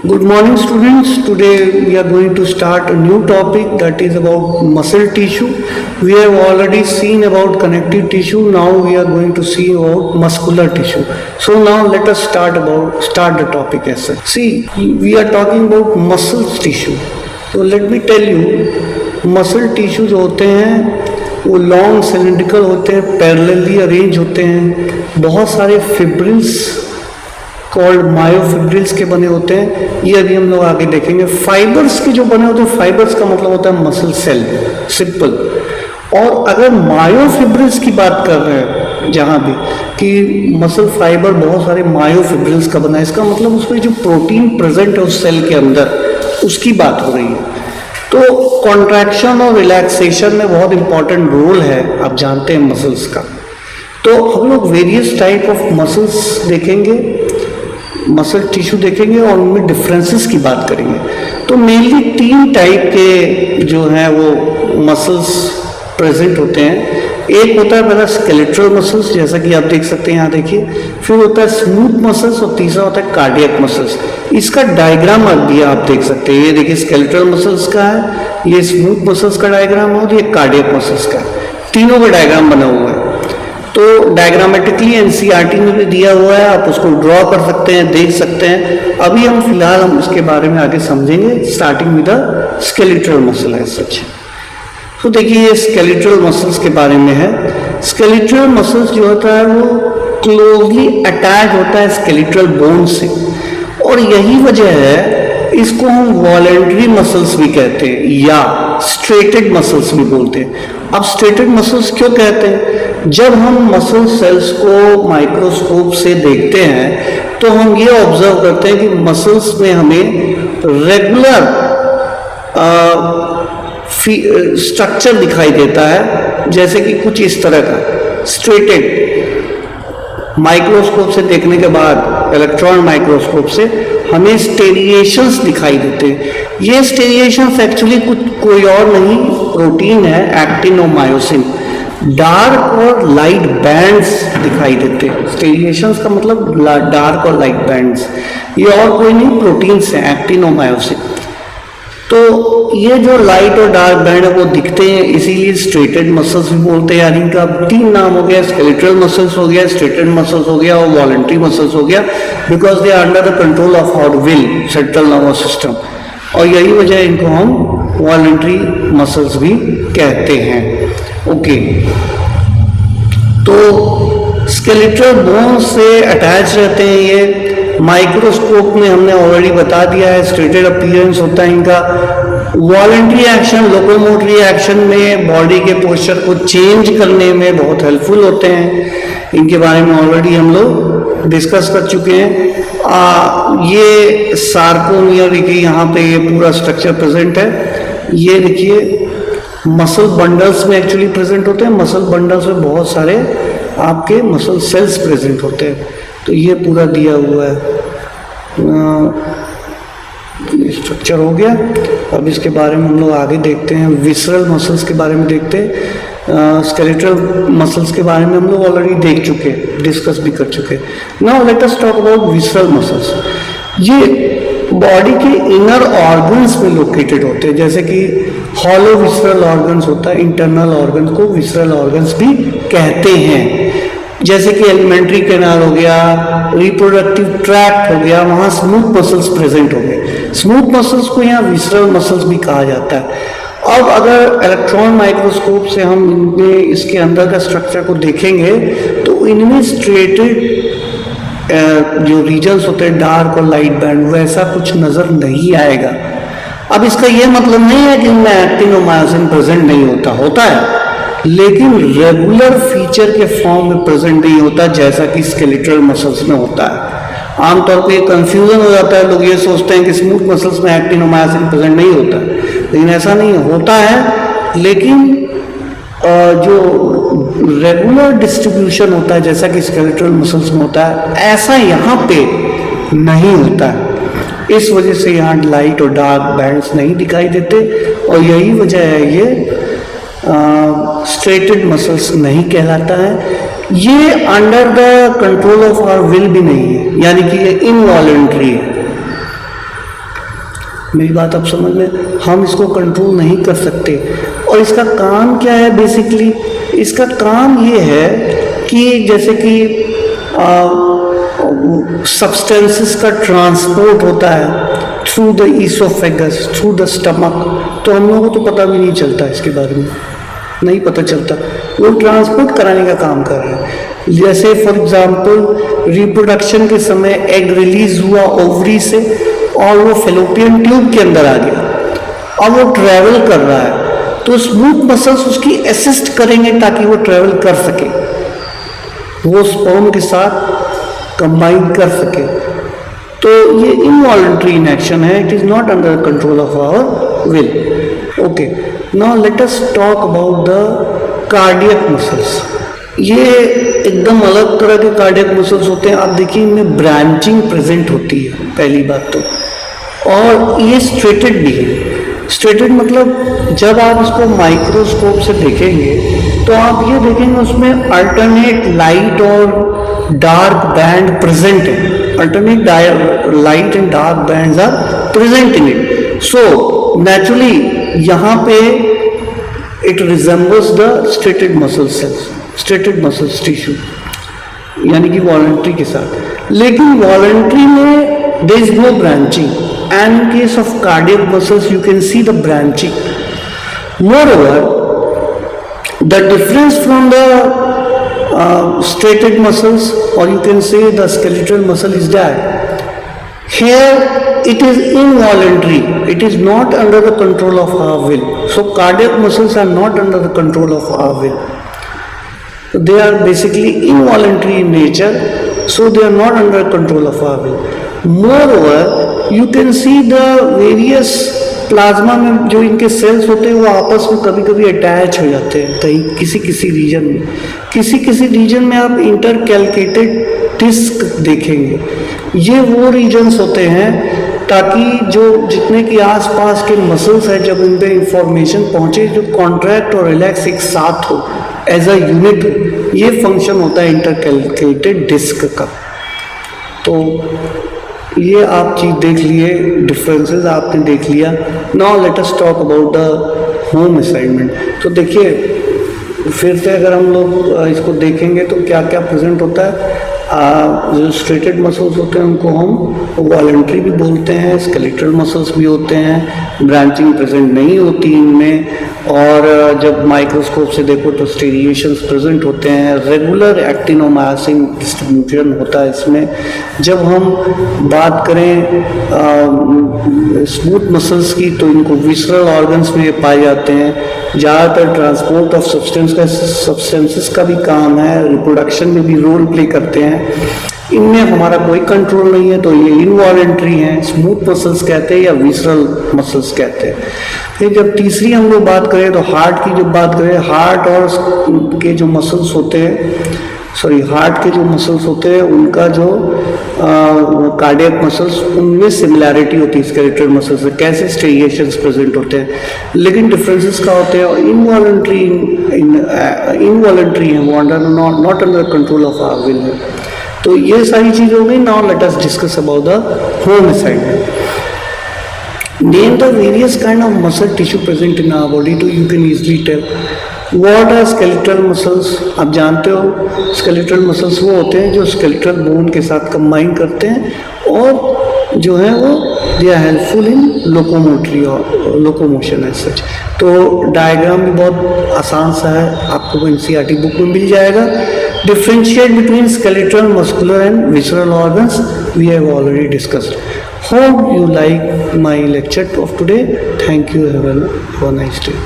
Good morning, students. Today we are going to start a new topic that is about muscle tissue. We have already seen about connective tissue. Now we are going to see about muscular tissue. So now let us start the topic as such. See, we are talking about muscle tissue. So let me tell you, muscle tissues होते हैं वो long cylindrical होते हैं, parallelly arrange होते हैं, बहुत सारे fibrils called myofibrils के बने होते हैं। ये अभी हम लोग आगे देखेंगे। फाइबर्स के जो बने होते हैं, फाइबर्स का मतलब होता है मसल सेल, सिंपल। और अगर मायोफिब्रिल्स की बात कर रहे हैं जहाँ भी कि मसल फाइबर बहुत सारे मायोफिब्रिल्स का बना है, इसका मतलब उसमें जो प्रोटीन प्रेजेंट है उस सेल के अंदर, उसकी बात हो रही है। तो कॉन्ट्रैक्शन और रिलैक्सेशन में बहुत इंपॉर्टेंट रोल है, आप जानते हैं मसल्स का। तो हम लोग वेरियस टाइप ऑफ मसल्स देखेंगे, मसल टिश्यू देखेंगे और उनमें डिफरेंसेस की बात करेंगे। तो मेनली 3 टाइप के जो हैं वो मसल्स प्रेजेंट होते हैं। एक होता है पहला स्केलेटल मसल्स, जैसा कि आप देख सकते हैं यहाँ देखिए। फिर होता है स्मूथ मसल्स और तीसरा होता है कार्डियक मसल्स। इसका डायग्राम अभी आप देख सकते हैं। ये देखिए स्केलेटल मसल्स का है, ये स्मूथ मसल्स का डायग्राम है और ये कार्डियक मसल्स का है। तीनों का डायग्राम बना हुआ है। तो डायग्रामेटिकली एनसीईआरटी में भी दिया हुआ है, आप उसको ड्रॉ कर सकते हैं, देख सकते हैं। अभी हम फिलहाल उसके बारे में आगे समझेंगे, starting with the skeletal muscle है सच। तो देखिए ये स्केलेटल मसल्स के बारे में है। स्केलेटल मसल्स जो होता है वो क्लोजली अटैच होता है स्केलेटल बोन से, और यही वजह है इसको हम वॉलेंट्री मसल्स भी कहते हैं या स्ट्रेटेड मसल्स भी बोलते हैं। अब स्ट्रेटेड मसल्स क्यों कहते हैं? जब हम मसल सेल्स को माइक्रोस्कोप से देखते हैं तो हम ये ऑब्जर्व करते हैं कि मसल्स में हमें रेगुलर स्ट्रक्चर दिखाई देता है, जैसे कि कुछ इस तरह का स्ट्रेटेड। माइक्रोस्कोप से देखने के बाद, इलेक्ट्रॉन माइक्रोस्कोप से, हमें स्टेरिएशंस दिखाई देते हैं। ये स्टेरिएशंस एक्चुअली कोई और नहीं, प्रोटीन है एक्टिन और मायोसिन। डार्क और लाइट बैंड्स दिखाई देते हैं। स्टेरिएशंस का मतलब डार्क और लाइट बैंड्स, ये और कोई नहीं, प्रोटीन्स हैं एक्टिन और मायोसिन। तो ये जो लाइट और डार्क बैंड है वो दिखते हैं, इसीलिए स्ट्रेटेड मसल्स भी बोलते हैं। यानी इनका 3 नाम हो गया, स्केलेटल मसल्स हो गया, स्ट्रेटेड मसल्स हो गया और वॉलेंट्री मसल्स हो गया, because they are under the control of our will, central nervous system. और यही वजह है इनको हम वॉलेंट्री मसल्स भी कहते हैं। ओके, तो स्केलेटल बोन से अटैच रहते हैं ये। माइक्रोस्कोप में हमने ऑलरेडी बता दिया है, स्ट्रेटेड अपीयरेंस होता है इनका। वॉलेंट्री एक्शन, लोकोमोटरी एक्शन में बॉडी के पोस्चर को चेंज करने में बहुत हेल्पफुल होते हैं। इनके बारे में ऑलरेडी हम लोग डिस्कस कर चुके हैं। ये सार्कोमियर देखिए, यहाँ पे ये पूरा स्ट्रक्चर प्रेजेंट है। ये देखिए मसल बंडल्स में एक्चुअली प्रेजेंट होते हैं। मसल बंडल्स में बहुत सारे आपके मसल सेल्स प्रेजेंट होते हैं। तो ये पूरा दिया हुआ है, स्ट्रक्चर हो गया। अब इसके बारे में हम लोग आगे देखते हैं। विसरल मसल्स के बारे में देखते हैं। स्केलेटल मसल्स के बारे में हम लोग ऑलरेडी देख चुके, डिस्कस भी कर चुके। Now let us talk about visceral muscles. ये बॉडी के इनर ऑर्गन्स में लोकेटेड होते हैं, जैसे कि हॉलो विसरल ऑर्गन्स होता है। इंटरनल ऑर्गन्स को विसरल ऑर्गन्स भी कहते हैं, जैसे कि एलिमेंट्री कैनाल हो गया, रिप्रोडक्टिव ट्रैक्ट हो गया, वहाँ स्मूथ मसल्स प्रेजेंट हो गए। स्मूथ मसल्स को यहाँ विसरल मसल्स भी कहा जाता है। अब अगर इलेक्ट्रॉन माइक्रोस्कोप से हम इनमें इसके अंदर का स्ट्रक्चर को देखेंगे तो इनमें स्ट्रेटेड जो रीजन्स होते हैं, डार्क और लाइट बैंड, वैसा कुछ नजर नहीं आएगा। अब इसका ये मतलब नहीं है कि इनमें एक्टिन और मायोसिन प्रेजेंट नहीं होता, होता है, लेकिन रेगुलर फीचर के फॉर्म में प्रेजेंट नहीं होता, जैसा कि स्केलेटल मसल्स में होता है। आमतौर पे कंफ्यूजन हो जाता है, लोग ये सोचते हैं कि स्मूथ मसल्स में एक्टिन और मायोसिन प्रेजेंट नहीं होता, लेकिन ऐसा नहीं होता है। लेकिन जो रेगुलर डिस्ट्रीब्यूशन होता है, जैसा कि स्केलेटल मसल्स में होता है, ऐसा यहाँ पे नहीं होता है। इस वजह से यहाँ लाइट और डार्क बैंड्स नहीं दिखाई देते, और यही वजह है ये स्ट्रेटेड मसल्स नहीं कहलाता है। ये under the control of our will भी नहीं है, यानी कि ये इनवॉलेंट्री है। मेरी बात आप समझ में, हम इसको कंट्रोल नहीं कर सकते। और इसका काम क्या है बेसिकली, इसका काम ये है कि जैसे कि सब्सटेंसेस का ट्रांसपोर्ट होता है through the oesophagus, through the stomach, तो हम लोगों को तो पता भी नहीं चलता, इसके बारे में नहीं पता चलता, वो ट्रांसपोर्ट कराने का काम कर रहे हैं। जैसे फॉर एग्जांपल रिप्रोडक्शन के समय एग रिलीज हुआ ओवरी से और वो फेलोपियन ट्यूब के अंदर आ गया, अब वो ट्रैवल कर रहा है, तो स्मूथ मसल्स उसकी असिस्ट करेंगे ताकि वो ट्रैवल कर सके, वो स्पर्म के साथ कंबाइन कर सके। तो ये इनवॉलंटरी इनएक्शन है, it is not under control of our will. Okay, now let us talk about the cardiac muscles. ये एकदम अलग तरह के कार्डियक मसल्स होते हैं। आप देखिए इनमें ब्रांचिंग प्रेजेंट होती है पहली बात तो, और ये स्ट्रेटेड भी है। स्ट्रेटेड मतलब जब आप इसको माइक्रोस्कोप से देखेंगे तो आप ये देखेंगे उसमें अल्टरनेट लाइट और डार्क बैंड प्रेजेंट है, alternate light and dark bands are present in it. So naturally यहाँ पे it resembles the striated muscle cells, striated muscles tissue, यानी कि वॉलंटरी के साथ। लेकिन वॉलंटरी में there is no branching, and in case of cardiac muscles you can see the branching. Moreover, the difference from the straighted muscles, or you can say the skeletal muscle, is that here it is involuntary, it is not under the control of our will. So cardiac muscles are not under the control of our will. They are basically involuntary in nature, so they are not under control of our will. Moreover, you can see the various plasma में जो इनके sales होते हैं वो आपस में कभी कभी अटैच हो जाते हैं कहीं किसी किसी रीजन में, किसी रीजन में आप इंटरकैलकेटेड डिस्क देखेंगे। ये वो रीजन्स होते हैं ताकि जो जितने के आसपास के मसल्स हैं जब इन पे इंफॉर्मेशन पहुंचे, जो कॉन्ट्रैक्ट और रिलैक्स एक साथ हो, एज अ यूनिट, ये फंक्शन होता है इंटरकैलकेटेड डिस्क का। तो ये आप चीज़ देख लिए, डिफरेंसेस आपने देख लिया। Now let us talk about the home assignment. तो देखिए फिर से अगर हम लोग इसको देखेंगे तो क्या क्या प्रेजेंट होता है। जो स्ट्रेटेड मसल्स होते हैं उनको हम वॉलंटरी भी बोलते हैं, स्केलेटल मसल्स भी होते हैं, ब्रांचिंग प्रेजेंट नहीं होती इनमें, और जब माइक्रोस्कोप से देखो तो स्टेरिएशंस प्रेजेंट होते हैं, रेगुलर एक्टिनोमायोसिन डिस्ट्रीब्यूशन होता है इसमें। जब हम बात करें स्मूथ मसल्स की तो इनको विसरल ऑर्गन्स में पाए जाते हैं। ज़्यादातर ट्रांसपोर्ट ऑफ सब्सटेंसेस का भी काम है, रिप्रोडक्शन में भी रोल प्ले करते हैं। इनमें हमारा कोई कंट्रोल नहीं है, तो ये इनवॉलंटरी हैं, स्मूथ मसल्स कहते हैं या विसरल मसल्स कहते हैं। फिर जब तीसरी हम लोग बात करें तो हार्ट की जब बात करें, हार्ट और के जो मसल्स होते हैं, हार्ट के जो मसल्स होते हैं उनका जो कार्डियक मसल्स, उनमें सिमिलैरिटी होती है स्केलेटल मसल्स से, कैसे स्टेरिएशंस प्रेजेंट होते हैं, लेकिन डिफरेंसेस क्या होते हैं। इनवॉलंटरी है वो, not under control of our will है। तो ये सारी चीज़ हो गई। Now let us discuss about the home assignment. Name the various kind of muscle tissue present in our body, तो you can easily tell. What are skeletal muscles? आप जानते हो skeletal muscles वो होते हैं जो skeletal bone के साथ कंबाइन करते हैं और जो है वो they are helpful in locomotion as such। तो डायग्राम भी बहुत आसान सा है, आपको NCERT बुक में मिल जाएगा। Differentiate between skeletal, muscular and visceral organs we have already discussed. Hope you like my lecture of today. Thank you. Have a nice day.